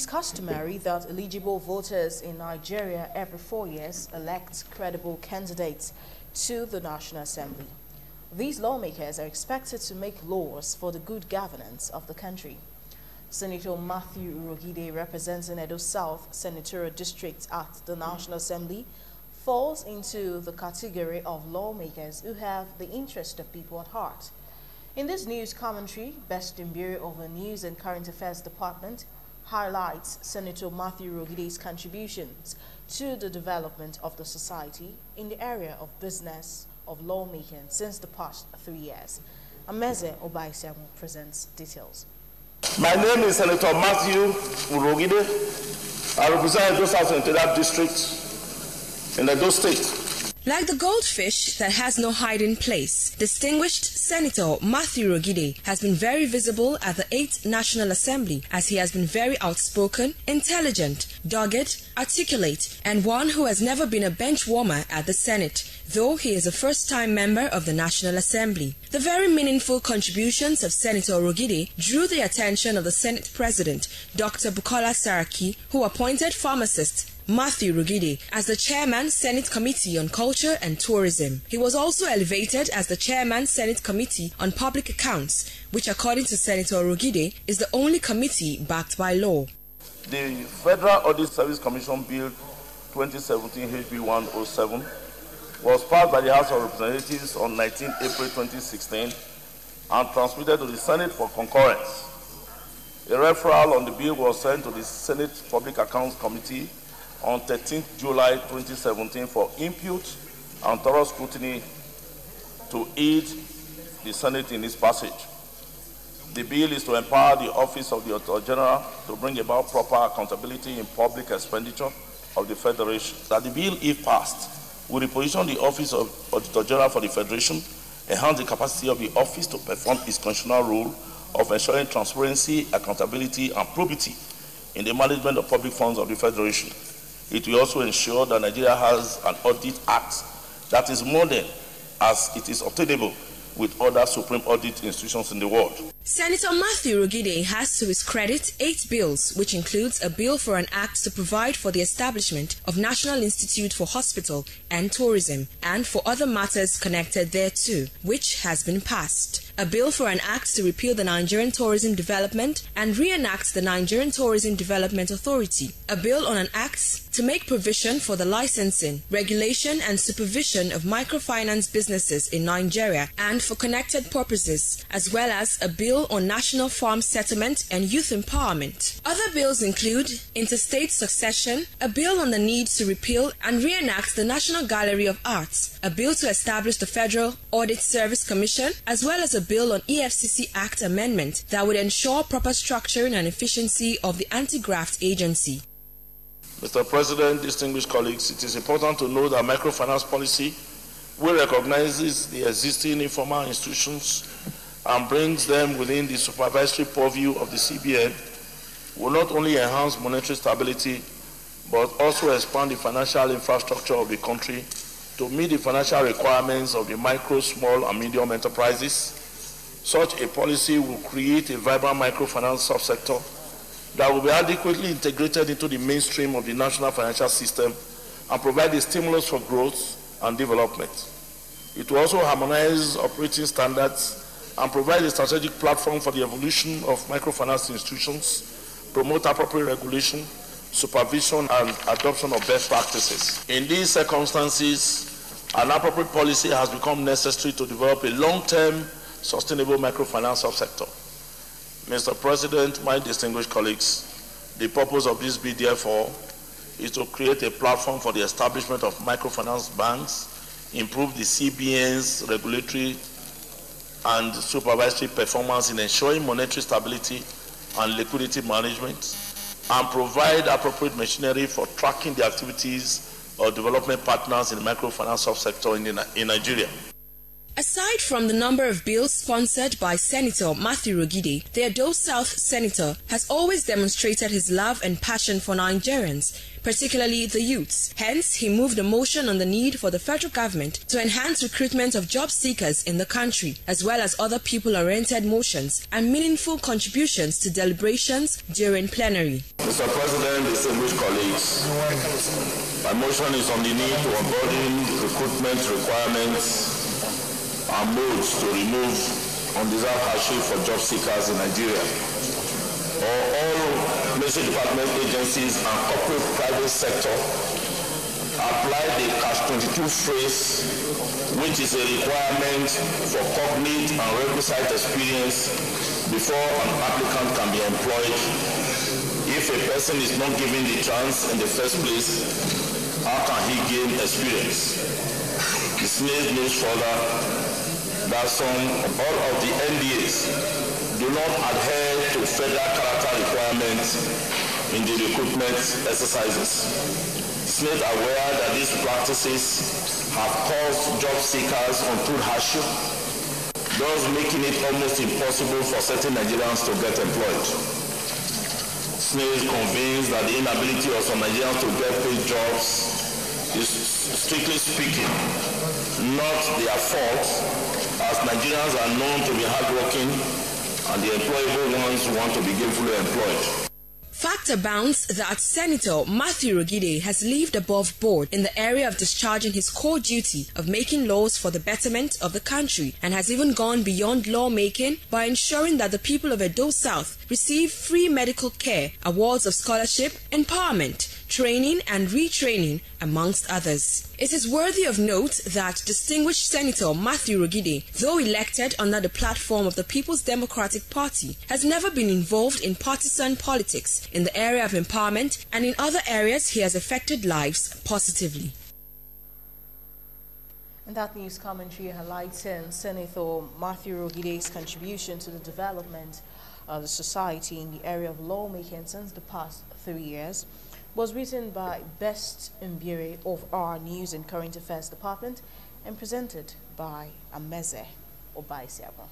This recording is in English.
is customary that eligible voters in Nigeria every 4 years elect credible candidates to the National Assembly. These lawmakers are expected to make laws for the good governance of the country. Senator Matthew Urhoghide, representing Edo South Senatorial District at the National Assembly, falls into the category of lawmakers who have the interest of people at heart. In this news commentary, Best in Bureau of the News and Current Affairs Department highlights Senator Matthew Urhoghide's contributions to the development of the society in the area of business of lawmaking since the past 3 years. Ameze Obaisiamu presents details. My name is Senator Matthew Urhoghide. I represent Edo South Senatorial District in Edo State. Like the goldfish that has no hiding place, distinguished Senator Matthew Urhoghide has been very visible at the 8th National Assembly, as he has been very outspoken, intelligent, dogged, articulate, and one who has never been a bench warmer at the Senate, though he is a first-time member of the National Assembly. The very meaningful contributions of Senator Urhoghide drew the attention of the Senate President, Dr. Bukola Saraki, who appointed pharmacist Matthew Urhoghide as the Chairman, Senate Committee on Culture and Tourism. He was also elevated as the Chairman, Senate Committee on Public Accounts, which according to Senator Urhoghide is the only committee backed by law. The Federal Audit Service Commission Bill 2017 HB 107 was passed by the House of Representatives on 19 April 2016 and transmitted to the Senate for concurrence. A referral on the bill was sent to the Senate Public Accounts Committee on 13 July 2017 for input and thorough scrutiny to aid the Senate in its passage. The bill is to empower the Office of the Auditor General to bring about proper accountability in public expenditure of the Federation. That the bill, if passed, will reposition the Office of Auditor General for the Federation, enhance the capacity of the office to perform its constitutional role of ensuring transparency, accountability, and probity in the management of public funds of the Federation. It will also ensure that Nigeria has an audit act that is modern as it is obtainable with other supreme audit institutions in the world. Senator Matthew Urhoghide has to his credit 8 bills, which includes a bill for an act to provide for the establishment of National Institute for Hospital and Tourism and for other matters connected thereto, which has been passed. A bill for an act to repeal the Nigerian Tourism Development and reenact the Nigerian Tourism Development Authority. A bill on an act to make provision for the licensing, regulation and supervision of microfinance businesses in Nigeria and for connected purposes, as well as a bill on national farm settlement and youth empowerment. Other bills include interstate succession, a bill on the need to repeal and reenact the National Gallery of Arts, a bill to establish the Federal Audit Service Commission, as well as a bill on EFCC Act amendment that would ensure proper structuring and efficiency of the anti-graft agency. Mr. President, distinguished colleagues, it is important to know that microfinance policy will recognize the existing informal institutions and brings them within the supervisory purview of the CBN, will not only enhance monetary stability, but also expand the financial infrastructure of the country to meet the financial requirements of the micro, small, and medium enterprises. Such a policy will create a vibrant microfinance subsector that will be adequately integrated into the mainstream of the national financial system and provide a stimulus for growth and development. It will also harmonize operating standards and provide a strategic platform for the evolution of microfinance institutions, promote appropriate regulation, supervision, and adoption of best practices. In these circumstances, an appropriate policy has become necessary to develop a long-term, sustainable microfinance subsector. Mr. President, my distinguished colleagues, the purpose of this bill, therefore, is to create a platform for the establishment of microfinance banks, improve the CBN's regulatory and supervisory performance in ensuring monetary stability and liquidity management, and provide appropriate machinery for tracking the activities of development partners in the microfinance subsector in Nigeria. Aside from the number of bills sponsored by Senator Matthew Urhoghide, the Edo South Senator has always demonstrated his love and passion for Nigerians, particularly the youths. Hence, he moved a motion on the need for the federal government to enhance recruitment of job seekers in the country, as well as other people-oriented motions and meaningful contributions to deliberations during plenary. Mr. President, distinguished colleagues, my motion is on the need to onboarding recruitment requirements and modes to remove undeserved hardship for job seekers in Nigeria. All ministry department agencies and corporate private sector apply the Catch-22 phrase, which is a requirement for cognate and requisite experience before an applicant can be employed. If a person is not given the chance in the first place, how can he gain experience? The SNAIS knows further that all of the NDAs do not adhere to federal character requirements in the recruitment exercises. SNAIS are aware that these practices have caused job seekers untold hardship, thus making it almost impossible for certain Nigerians to get employed. SNAIS convinced that the inability of some Nigerians to get paid jobs is, strictly speaking, not their fault, as Nigerians are known to be hardworking and the employable ones want to be gainfully employed. Fact abounds that Senator Matthew Urhoghide has lived above board in the area of discharging his core duty of making laws for the betterment of the country, and has even gone beyond lawmaking by ensuring that the people of Edo South receive free medical care, awards of scholarship, empowerment, training and retraining, amongst others. It is worthy of note that distinguished Senator Matthew Urhoghide, though elected under the platform of the People's Democratic Party, has never been involved in partisan politics in the area of empowerment, and in other areas he has affected lives positively. And that news commentary highlighting Senator Matthew Urhoghide's contribution to the development of the society in the area of lawmaking since the past 3 years was written by Best Mbire of our News and Current Affairs Department and presented by Ameze Obaisiabo.